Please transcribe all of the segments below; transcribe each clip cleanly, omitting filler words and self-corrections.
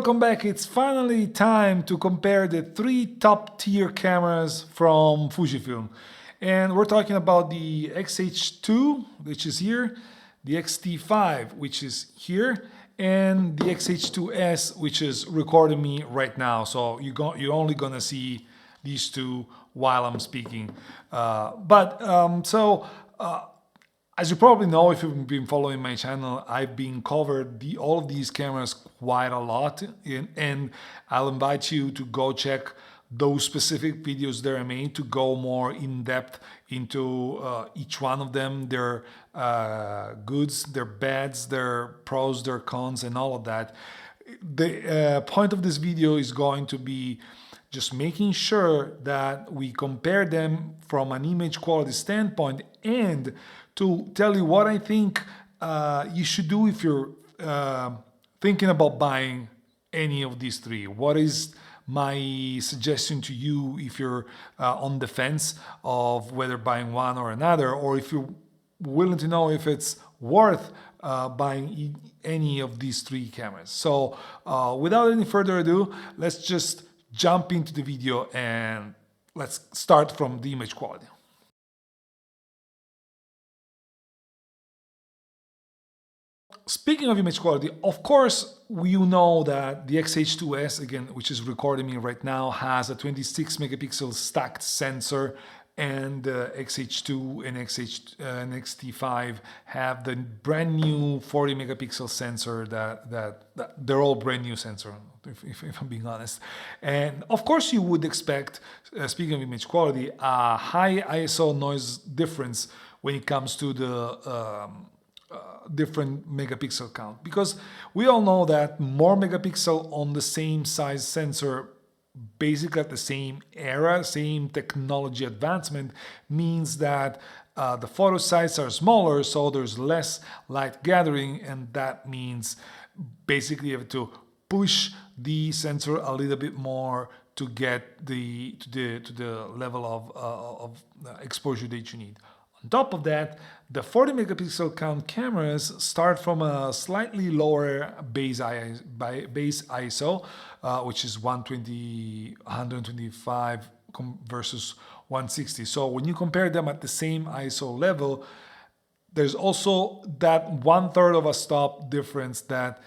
welcome back. It's finally time to compare the three top tier cameras from Fujifilm. And we're talking about the X-H2, which is here, the X-T5, which is here, and the X-H2s, which is recording me right now. So you're only gonna see these two while I'm speaking. As you probably know, if you've been following my channel, I've been covered all of these cameras quite a lot, and I'll invite you to go check those specific videos that I made to go more in depth into each one of them, their goods, their bads, their pros, their cons, and all of that. The point of this video is going to be just making sure that we compare them from an image quality standpoint and to tell you what I think you should do if you're thinking about buying any of these three. What is my suggestion to you if you're on the fence of whether buying one or another, or if you're willing to know if it's worth buying any of these three cameras. So without any further ado, let's just jump into the video and let's start from the image quality. Speaking of image quality, of course, you know that the X-H2s, again, which is recording me right now, has a 26 megapixel stacked sensor, and X-H2 and X-T5 have the brand new 40 megapixel sensor that they're all brand new sensor, if I'm being honest. And of course you would expect, speaking of image quality, a high ISO noise difference when it comes to the different megapixel count, because we all know that more megapixel on the same size sensor, basically at the same era, same technology advancement, means that the photo sizes are smaller, so there's less light gathering, and that means basically you have to push the sensor a little bit more to get to the level of exposure that you need. On top of that, the 40 megapixel count cameras start from a slightly lower base ISO, which is 125 versus 160. So when you compare them at the same ISO level, there's also that 1/3 of a stop difference that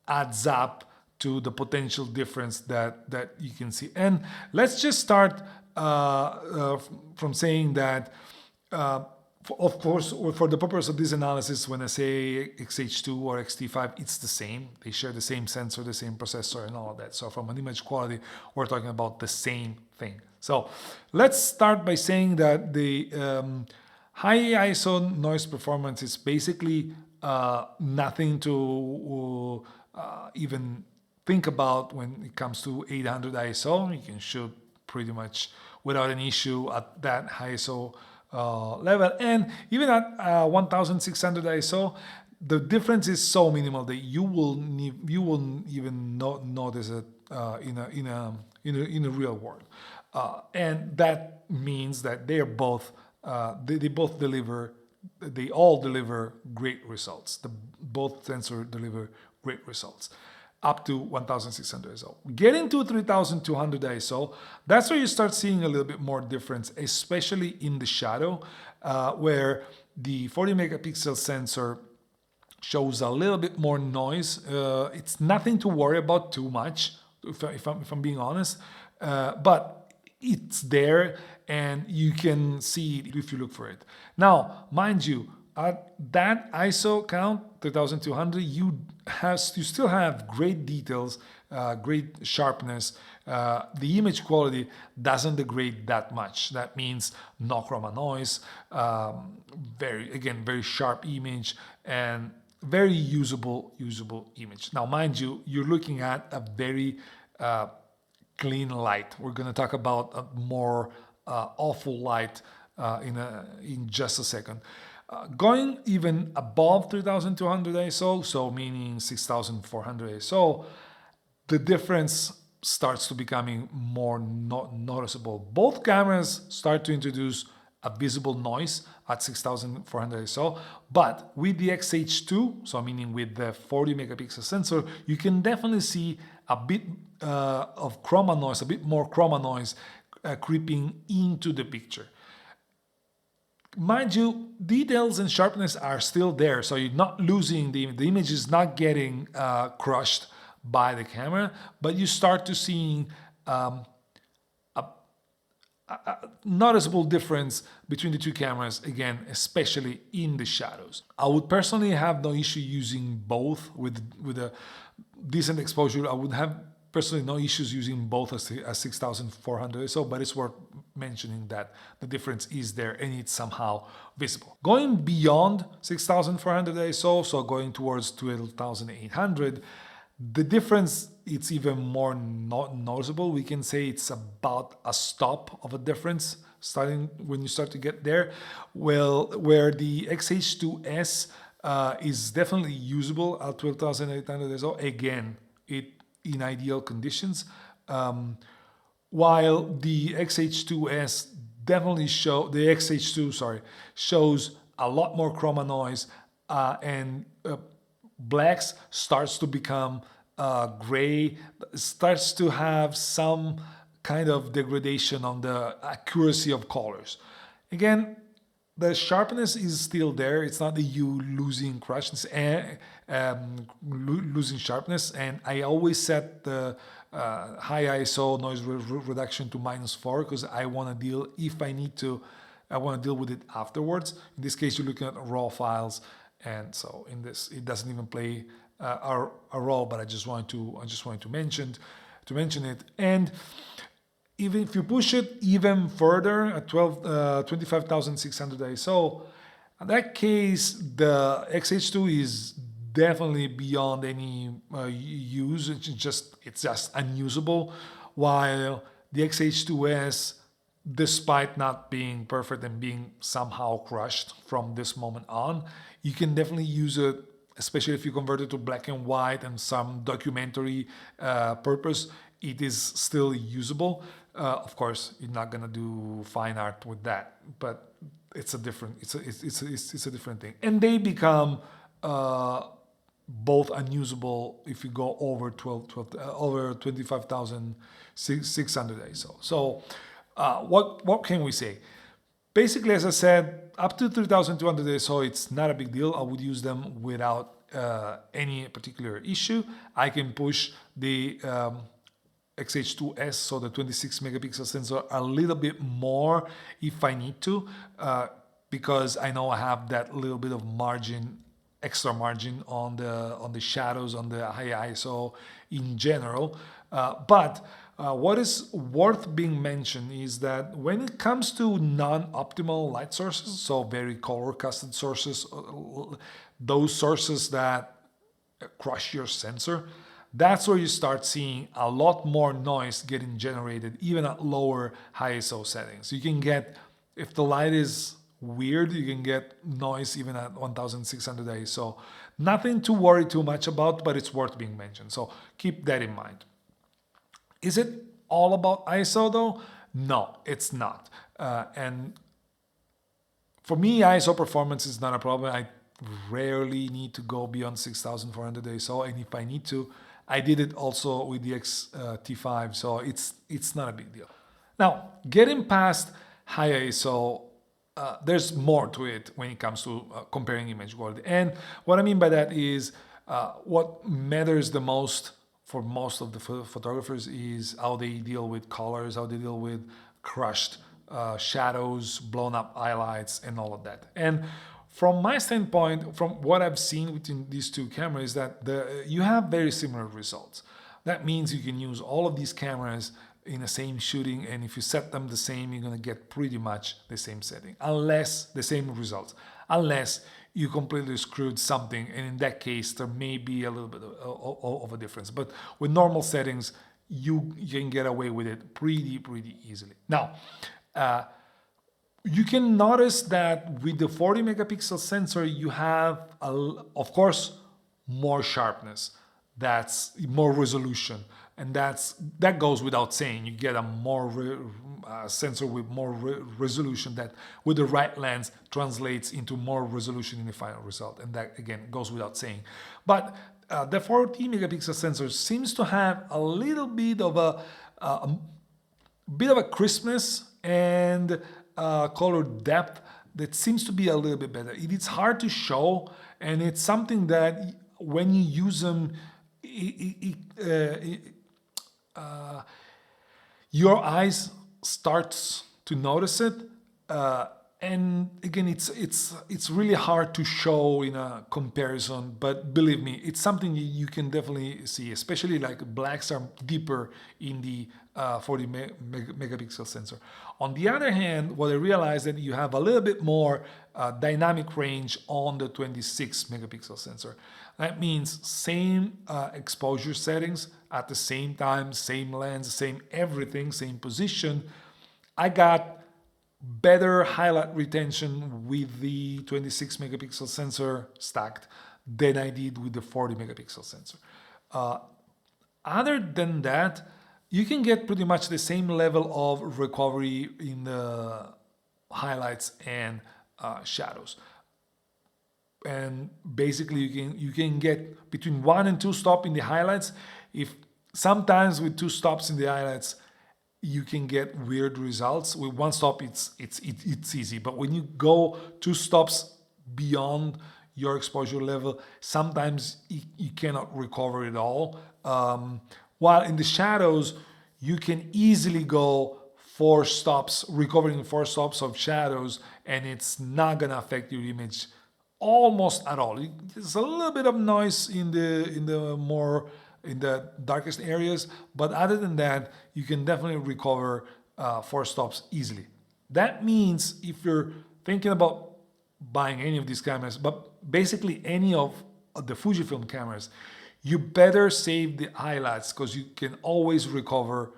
adds up to the potential difference that you can see. And let's just start from saying that of course, for the purpose of this analysis, when I say X-H2 or X-T5, it's the same. They share the same sensor, the same processor, and all of that. So from an image quality, we're talking about the same thing. So let's start by saying that the high ISO noise performance is basically nothing to even think about when it comes to 800 ISO. You can shoot pretty much without an issue at that high ISO level, and even at 1600 ISO, the difference is so minimal that you will even not notice it in a real world, and that means that they are both they all deliver great results. Both sensors deliver great results up to 1600 ISO. Getting to 3200 ISO, that's where you start seeing a little bit more difference, especially in the shadow, where the 40 megapixel sensor shows a little bit more noise. It's nothing to worry about too much, if I'm being honest, but it's there and you can see it if you look for it. Now, mind you, at that ISO count, 3200, you still have great details, great sharpness. The image quality doesn't degrade that much. That means no chroma noise, very sharp image, and very usable image. Now, mind you, you're looking at a very clean light. We're going to talk about a more awful light in just a second. Going even above 3200 ISO, so meaning 6400 ISO, the difference starts to becoming more noticeable. Both cameras start to introduce a visible noise at 6400 ISO, but with the X-H2, so meaning with the 40 megapixel sensor, you can definitely see a bit of chroma noise, a bit more chroma noise creeping into the picture. Mind you, details and sharpness are still there, so you're not losing the image is not getting crushed by the camera, but you start to seeing a noticeable difference between the two cameras, again, especially in the shadows. I would personally have no issue using both with a decent exposure. I would have personally no issues using both as 6400 ISO, but it's worth mentioning that the difference is there and it's somehow visible. Going beyond 6400 ISO, so going towards 12800, the difference, it's even more noticeable. We can say it's about a stop of a difference starting when you start to get there. Well, where the X-H2s is definitely usable at 12800 ISO. Again, in ideal conditions, while the X-H2s definitely the X-H2, shows a lot more chroma noise and blacks starts to become gray, starts to have some kind of degradation on the accuracy of colors. Again, the sharpness is still there. It's not that you losing losing sharpness. And I always set the high ISO noise reduction to -4 because I want to deal, if I need to, I want to deal with it afterwards. In this case, you're looking at raw files. And so in this, it doesn't even play a role, but I just wanted to mention it. And even if you push it even further at 25,600 ISO, in that case, the X-H2 is definitely beyond any use. It's just unusable. While the X-H2s, despite not being perfect and being somehow crushed from this moment on, you can definitely use it, especially if you convert it to black and white and some documentary purpose. It is still usable. Of course, you're not gonna do fine art with that, but it's a different thing. And they become both unusable if you go over 25,600 ISO. So what can we say? Basically, as I said, up to 3,200 ISO, it's not a big deal. I would use them without any particular issue. I can push the X-H2s, so the 26 megapixel sensor, a little bit more if I need to, because I know I have that little bit of margin, extra margin on the shadows, on the high ISO in general. But what is worth being mentioned is that when it comes to non-optimal light sources, so very color-casted sources, those sources that crush your sensor, that's where you start seeing a lot more noise getting generated, even at lower high ISO settings. You can get, if the light is weird, you can get noise even at 1600 ISO. Nothing to worry too much about, but it's worth being mentioned. So keep that in mind. Is it all about ISO though? No, it's not. And for me, ISO performance is not a problem. I rarely need to go beyond 6400 ISO, and if I need to, I did it also with the X-T5, so it's not a big deal. Now, getting past high ISO, there's more to it when it comes to comparing image quality. And what I mean by that is what matters the most for most of the photographers is how they deal with colors, how they deal with crushed shadows, blown up highlights, and all of that. And from my standpoint, from what I've seen within these two cameras, that you have very similar results. That means you can use all of these cameras in the same shooting, and if you set them the same, you're gonna get pretty much the same setting, unless the same results, unless you completely screwed something, and in that case, there may be a little bit of a difference. But with normal settings, you can get away with it pretty easily. Now, you can notice that with the 40 megapixel sensor, you have, of course, more sharpness. that's more resolution, and that goes without saying. You get a more sensor with more resolution that with the right lens translates into more resolution in the final result, and that again goes without saying. But the 40 megapixel sensor seems to have a little bit of a crispness and color depth that seems to be a little bit better. It's hard to show, and it's something that when you use them, your eyes starts to notice it. And again, it's really hard to show in a comparison, but believe me, it's something you can definitely see, especially like blacks are deeper in the 40 megapixel sensor. On the other hand, what I realized that you have a little bit more dynamic range on the 26 megapixel sensor. That means same exposure settings at the same time, same lens, same everything, same position. I got better highlight retention with the 26 megapixel sensor stacked than I did with the 40 megapixel sensor. Other than that, you can get pretty much the same level of recovery in the highlights and shadows. And basically you can get between 1 and 2 stops in the highlights. If sometimes with 2 stops in the highlights you can get weird results. With 1 stop it's easy, but when you go 2 stops beyond your exposure level, sometimes you cannot recover it all. While in the shadows you can easily go 4 stops, recovering 4 stops of shadows, and it's not gonna affect your image almost at all. There's a little bit of noise in the darkest areas, but other than that, you can definitely recover 4 stops easily. That means if you're thinking about buying any of these cameras, but basically any of the Fujifilm cameras, you better save the highlights, because you can always recover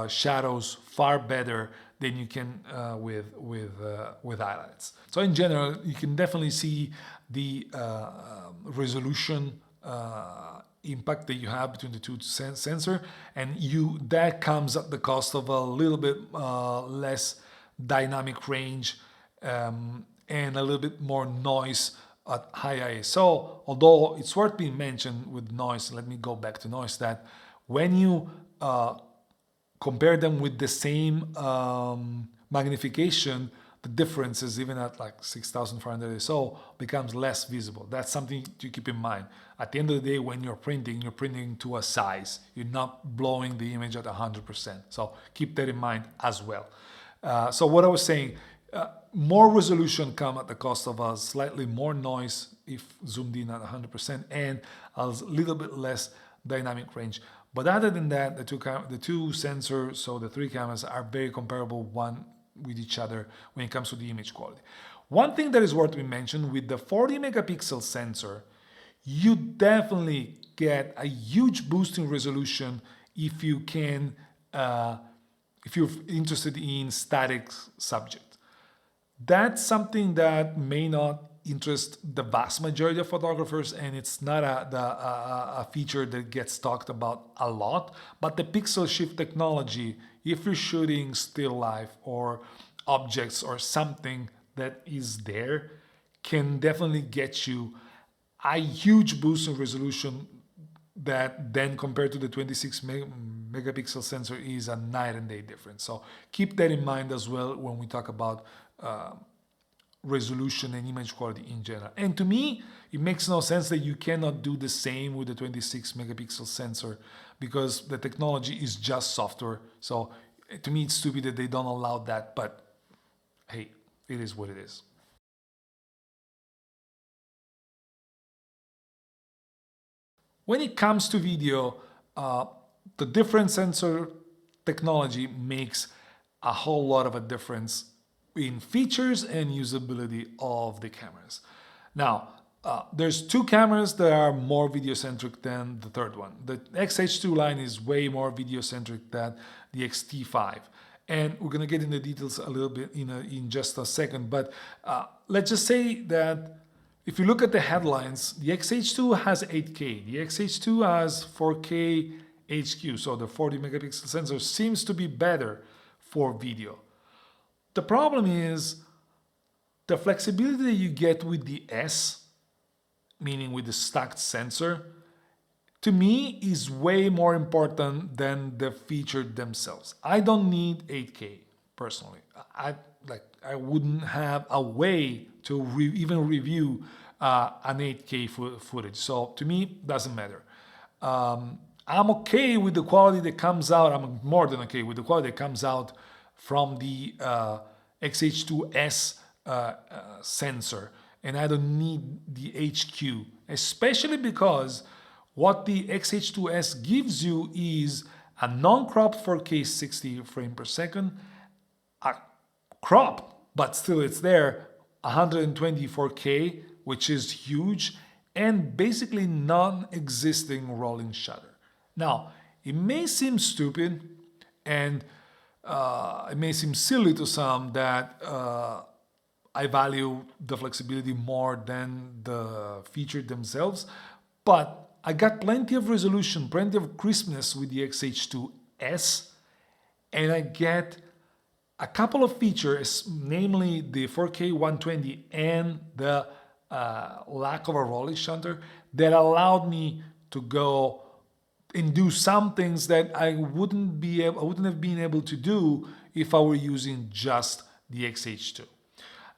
shadows far better than you can with highlights. So in general, you can definitely see the resolution impact that you have between the two sensor, and that comes at the cost of a little bit less dynamic range and a little bit more noise at high ISO. Although it's worth being mentioned with noise, let me go back to noise, that when you compare them with the same magnification, the differences even at like 6,400 ISO becomes less visible. That's something to keep in mind. At the end of the day, when you're printing to a size. You're not blowing the image at 100%. So keep that in mind as well. So what I was saying, more resolution come at the cost of a slightly more noise if zoomed in at 100% and a little bit less dynamic range. But other than that, the two sensors, so the 3 cameras, are very comparable one with each other when it comes to the image quality. One thing that is worth being mentioned, with the 40 megapixel sensor, you definitely get a huge boost in resolution if you can, if you're interested in static subject. That's something that may not interest the vast majority of photographers, and it's not a feature that gets talked about a lot. But the pixel shift technology, if you're shooting still life or objects or something that is there, can definitely get you a huge boost in resolution that then compared to the 26 megapixel sensor is a night and day difference. So keep that in mind as well when we talk about resolution and image quality in general. And to me, it makes no sense that you cannot do the same with the 26 megapixel sensor, because the technology is just software. So to me, it's stupid that they don't allow that, but hey, it is what it is. When it comes to video, the different sensor technology makes a whole lot of a difference in features and usability of the cameras. Now, there's 2 cameras that are more video-centric than the third one. The X-H2 line is way more video-centric than the X-T5. And we're gonna get into details a little bit in just a second, but let's just say that If you look at the headlines, the X-H2 has 8K, the X-H2 has 4K HQ, so the 40 megapixel sensor seems to be better for video. The problem is the flexibility that you get with the S, meaning with the stacked sensor, to me is way more important than the features themselves. I don't need 8K personally. I wouldn't have a way to even review an 8K footage. So to me, doesn't matter. I'm okay with the quality that comes out. I'm more than okay with the quality that comes out from the X-H2s sensor, and I don't need the HQ, especially because what the X-H2s gives you is a non-cropped 4K 60 frame per second, a cropped, but still it's there, 124K, which is huge, and basically non-existing rolling shutter. Now, it may seem stupid and it may seem silly to some that I value the flexibility more than the features themselves, but I got plenty of resolution, plenty of crispness with the X-H2s, and I get a couple of features, namely the 4K 120 and the lack of a rolling shutter, that allowed me to go and do some things that I wouldn't have been able to do if I were using just the X-H2.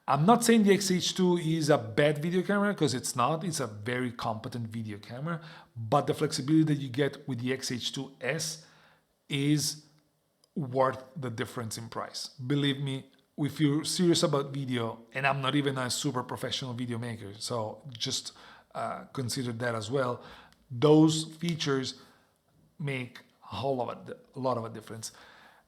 I'm not saying the X-H2 is a bad video camera, because it's not. It's a very competent video camera, but the flexibility that you get with the X-H2s is worth the difference in price. Believe me, if you're serious about video, and I'm not even a super professional video maker, so just consider that as well, those features make a lot of a difference.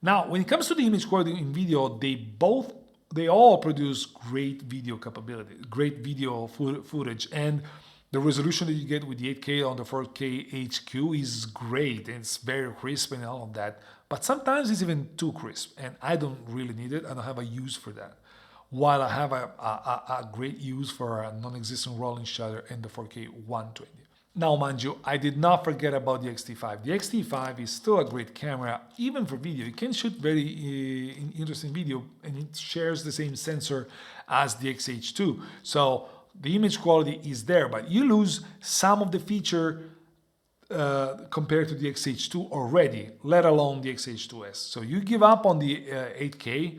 Now, when it comes to the image quality in video, they all produce great video capability, great video footage, and the resolution that you get with the 8K on the 4K HQ is great. It's very crisp and all of that, but sometimes it's even too crisp, and I don't really need it. I don't have a use for that. While I have a great use for a non-existent rolling shutter and the 4K 120. Now, mind you, I did not forget about the X-T5. The X-T5 is still a great camera, even for video. It can shoot very interesting video, and it shares the same sensor as the X-H2. So the image quality is there, but you lose some of the feature compared to the X-H2 already, let alone the X-H2s. So you give up on the 8K,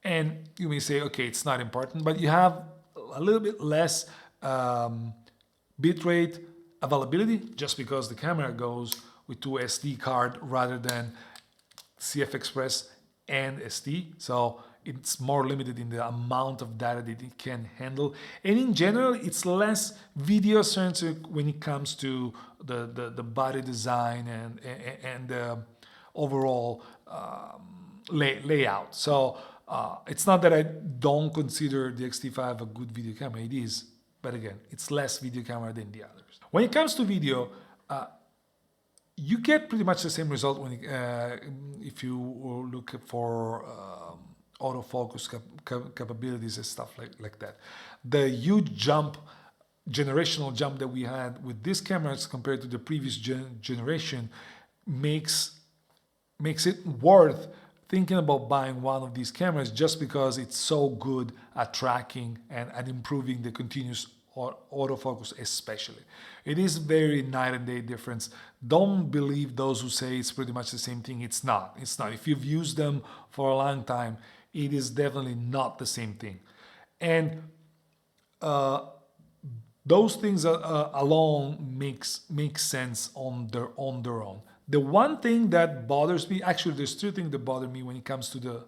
and you may say, okay, it's not important, but you have a little bit less bitrate availability, just because the camera goes with 2 SD card rather than CF Express and SD, so it's more limited in the amount of data that it can handle, and in general it's less video centric when it comes to the body design and the overall layout. So it's not that I don't consider the X-T5 a good video camera, it is, but again, it's less video camera than the others. When it comes to video, you get pretty much the same result when if you look for autofocus capabilities and stuff like that. The huge jump, generational jump that we had with these cameras compared to the previous generation makes it worth thinking about buying one of these cameras, just because it's so good at tracking and at improving the continuous autofocus especially. It is very night and day difference. Don't believe those who say it's pretty much the same thing. It's not. It's not. If you've used them for a long time, it is definitely not the same thing. And those things alone makes sense on their own. The one thing that bothers me, actually there's two things that bother me when it comes to the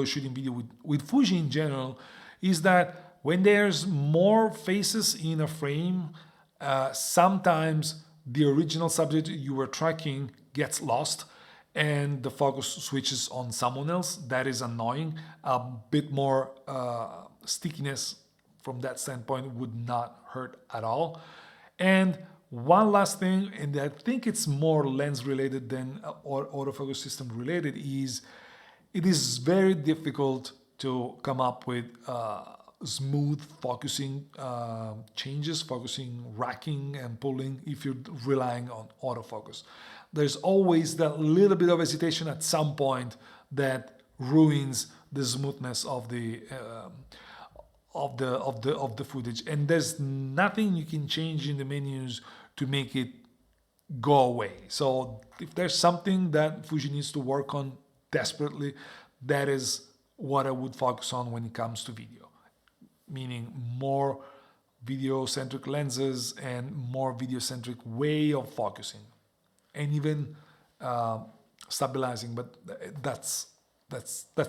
shooting video with Fuji in general, is that when there's more faces in a frame, sometimes the original subject you were tracking gets lost and the focus switches on someone else. That is annoying. A bit more stickiness from that standpoint would not hurt at all. And one last thing, and I think it's more lens related than autofocus system related, is it is very difficult to come up with smooth focusing changes, focusing, racking and pulling if you're relying on autofocus. There's always that little bit of hesitation at some point that ruins the smoothness of the footage, and there's nothing you can change in the menus to make it go away. So if there's something that Fuji needs to work on desperately, that is what I would focus on when it comes to video, meaning more video-centric lenses and more video-centric way of focusing, and even stabilizing, but that's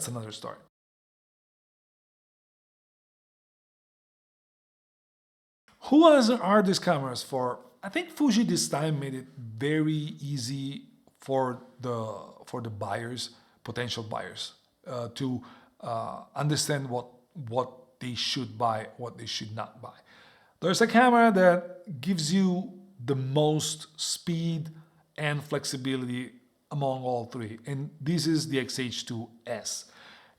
another story. Who are these cameras for? I think Fuji this time made it very easy for the buyers, potential buyers, to understand what they should buy, what they should not buy. There's a camera that gives you the most speed and flexibility among all three, and this is the X-H2s.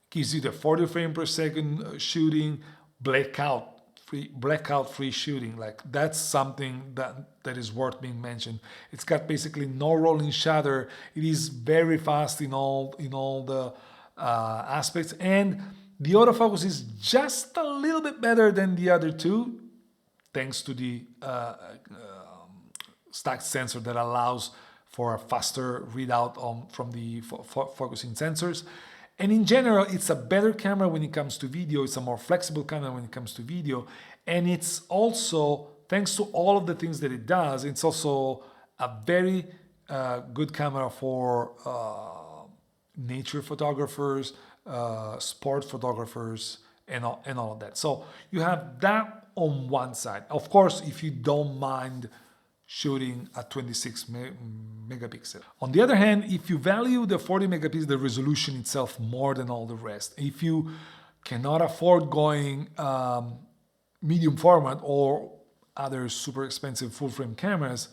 Gives you the 40 frame per second shooting, blackout free shooting. Like, that's something that is worth being mentioned. It's got basically no rolling shutter. It is very fast in all the aspects, and the autofocus is just a little bit better than the other two, thanks to the stacked sensor that allows for a faster readout from the focusing sensors. And in general, it's a better camera when it comes to video. It's a more flexible camera when it comes to video. And it's also, thanks to all of the things that it does, it's also a very good camera for nature photographers, sport photographers, and all of that. So you have that on one side. Of course, if you don't mind shooting at 26 megapixel. On the other hand, if you value the 40 megapixel, the resolution itself, more than all the rest, if you cannot afford going medium format or other super expensive full frame cameras,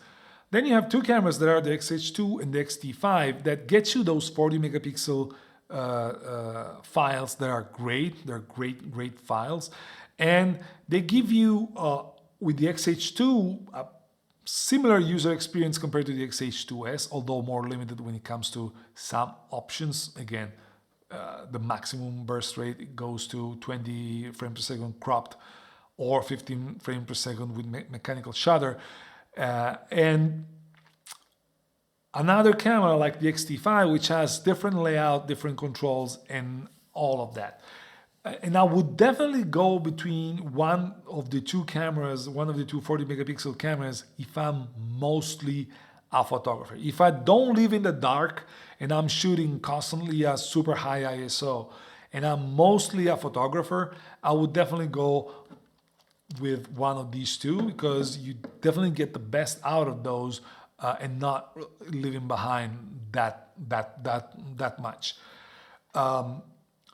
then you have two cameras that are the X-H2 and the X-T5 that get you those 40 megapixel files that are great. They're great files, and they give you with the X-H2 a similar user experience compared to the X-H2s, although more limited when it comes to some options. Again, the maximum burst rate goes to 20 frames per second cropped, or 15 frames per second with mechanical shutter. And another camera like the X-T5, which has different layout, different controls, and all of that. And I would definitely go between one of the two cameras, one of the two 40 megapixel cameras, if I'm mostly a photographer. If I don't live in the dark and I'm shooting constantly at super high ISO and I'm mostly a photographer, I would definitely go with one of these two, because you definitely get the best out of those and not leaving behind that much.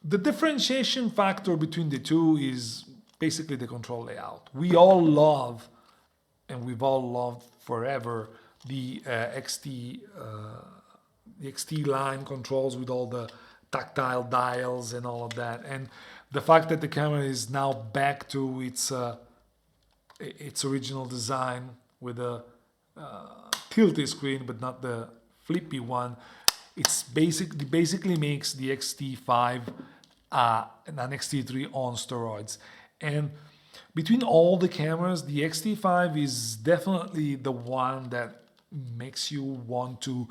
The differentiation factor between the two is basically the control layout. We all love, and we've all loved forever, the XT line controls with all the tactile dials and all of that. And the fact that the camera is now back to its original design with a tilty screen, but not the flippy one, it's basically makes the X-T5 an X-T3 on steroids. And between all the cameras, the X-T5 is definitely the one that makes you want to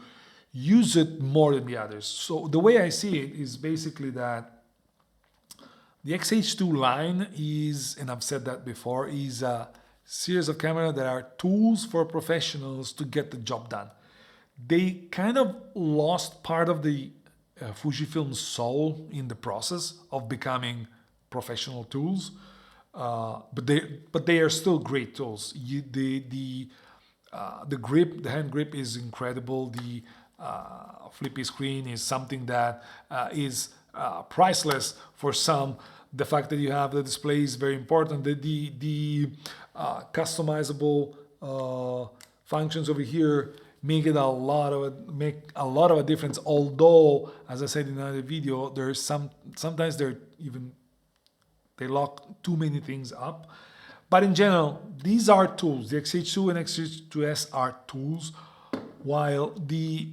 use it more than the others. So the way I see it is basically that the X-H2 line is, and I've said that before, is a series of cameras that are tools for professionals to get the job done. They kind of lost part of the Fujifilm soul in the process of becoming professional tools, but they are still great tools. The grip, the hand grip is incredible. The flippy screen is something that is priceless for some. The fact that you have the display is very important. The customizable functions over here make a lot of a difference. Although, as I said in another video, there's sometimes they're even they lock too many things up. But in general, these are tools. The X-H2 and X-H2s are tools, while the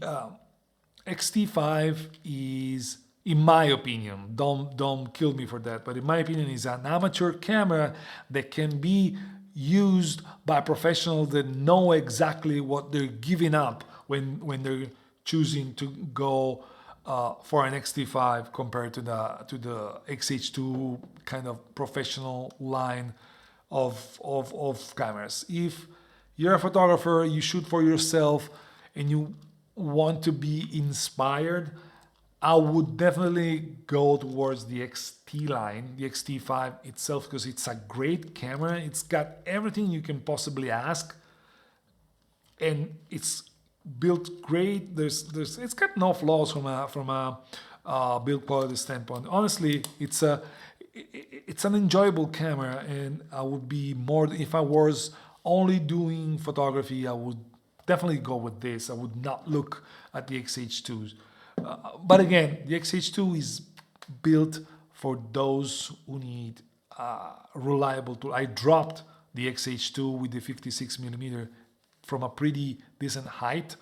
X-T5 is, in my opinion, don't kill me for that, but in my opinion, is an amateur camera that can be used by professionals that know exactly what they're giving up when they're choosing to go for an X-T5 compared to the X-H2 kind of professional line of cameras. If you're a photographer, you shoot for yourself, and you want to be inspired, I would definitely go towards the XT line, the X-T5 itself, because it's a great camera. It's got everything you can possibly ask, and it's built great. It's got no flaws from a build quality standpoint. Honestly, it's an enjoyable camera, and I would be more, if I was only doing photography, I would definitely go with this. I would not look at the X-H2s. But again, the X-H2 is built for those who need reliable tool. I dropped the X-H2 with the 56mm from a pretty decent height.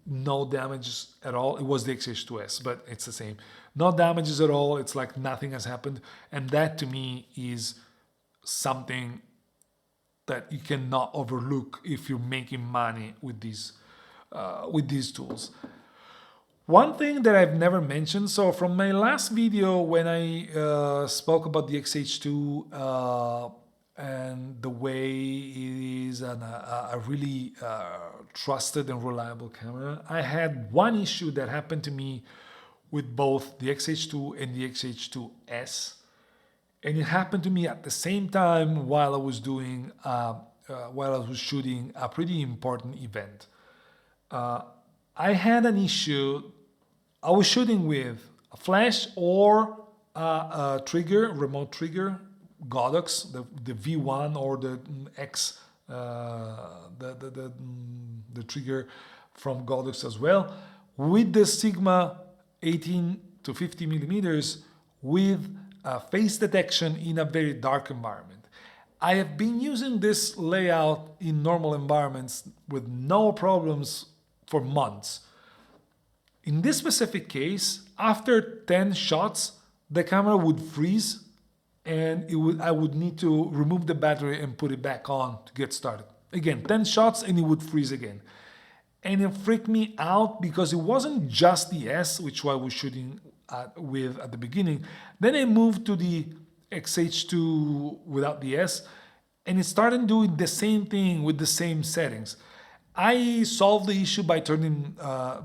No damages at all. It was the X-H2s, but it's the same. No damages at all. It's like nothing has happened. And that to me is something that you cannot overlook if you're making money with these tools. One thing that I've never mentioned, so from my last video when I spoke about the X-H2 and the way it is a really trusted and reliable camera, I had one issue that happened to me with both the X-H2 and the X-H2s, and it happened to me at the same time while I was doing shooting a pretty important event. I had an issue. I was shooting with a flash or a trigger, remote trigger, Godox, the V1 or the X, the trigger from Godox as well, with the Sigma 18 to 50 millimeters with face detection in a very dark environment. I have been using this layout in normal environments with no problems for months. In this specific case, after 10 shots, the camera would freeze, and I would need to remove the battery and put it back on to get started. Again, 10 shots and it would freeze again. And it freaked me out because it wasn't just the S, which I was shooting with at the beginning. Then I moved to the X-H2 without the S, and it started doing the same thing with the same settings. I solved the issue by turning off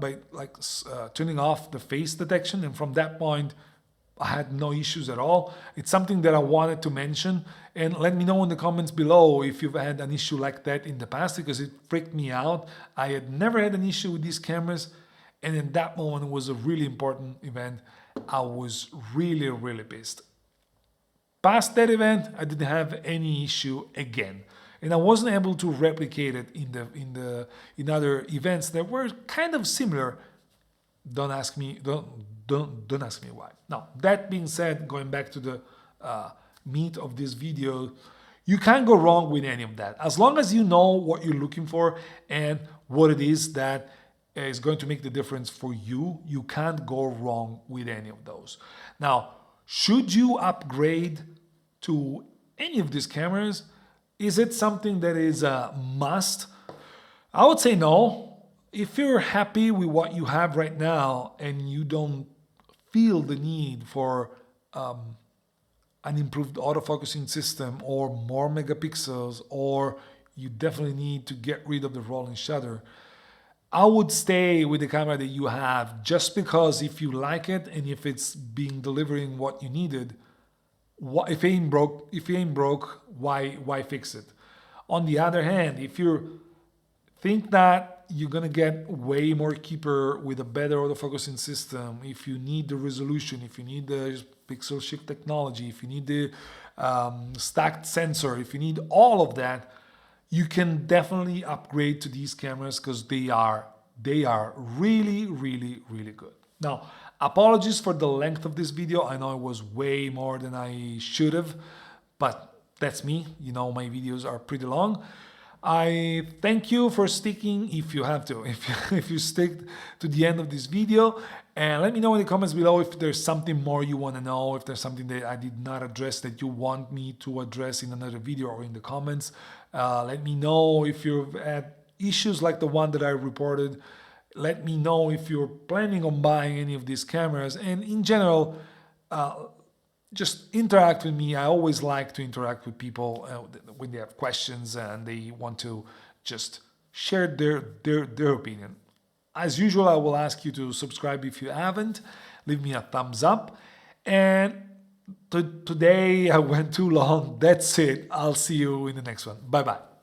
the face detection, and from that point, I had no issues at all. It's something that I wanted to mention, and let me know in the comments below if you've had an issue like that in the past, because it freaked me out. I had never had an issue with these cameras, and in that moment, it was a really important event. I was really, really pissed. Past that event, I didn't have any issue again, and I wasn't able to replicate it in other events that were kind of similar. Don't ask me why. Now, that being said, going back to the meat of this video, you can't go wrong with any of that. As long as you know what you're looking for and what it is that is going to make the difference for you, you can't go wrong with any of those. Now, should you upgrade to any of these cameras? Is it something that is a must? I would say no. If you're happy with what you have right now and you don't feel the need for an improved autofocusing system or more megapixels, or you definitely need to get rid of the rolling shutter, I would stay with the camera that you have, just because if you like it and if it's delivering what you needed, if it ain't broke, why fix it? On the other hand, if you think that you're gonna get way more cheaper with a better autofocusing system, if you need the resolution, if you need the pixel shift technology, if you need the stacked sensor, if you need all of that, you can definitely upgrade to these cameras, because they are really, really, really good. Now, apologies for the length of this video. I know it was way more than I should have, but that's me. You know, my videos are pretty long. I thank you for sticking, if you have to, if you stick to the end of this video, and let me know in the comments below if there's something more you want to know, if there's something that I did not address that you want me to address in another video or in the comments. Let me know if you've had issues like the one that I reported. Let me know if you're planning on buying any of these cameras, and in general, just interact with me. I always like to interact with people when they have questions and they want to just share their opinion. As usual, I will ask you to subscribe if you haven't. Leave me a thumbs up. And today I went too long. That's it. I'll see you in the next one. Bye bye.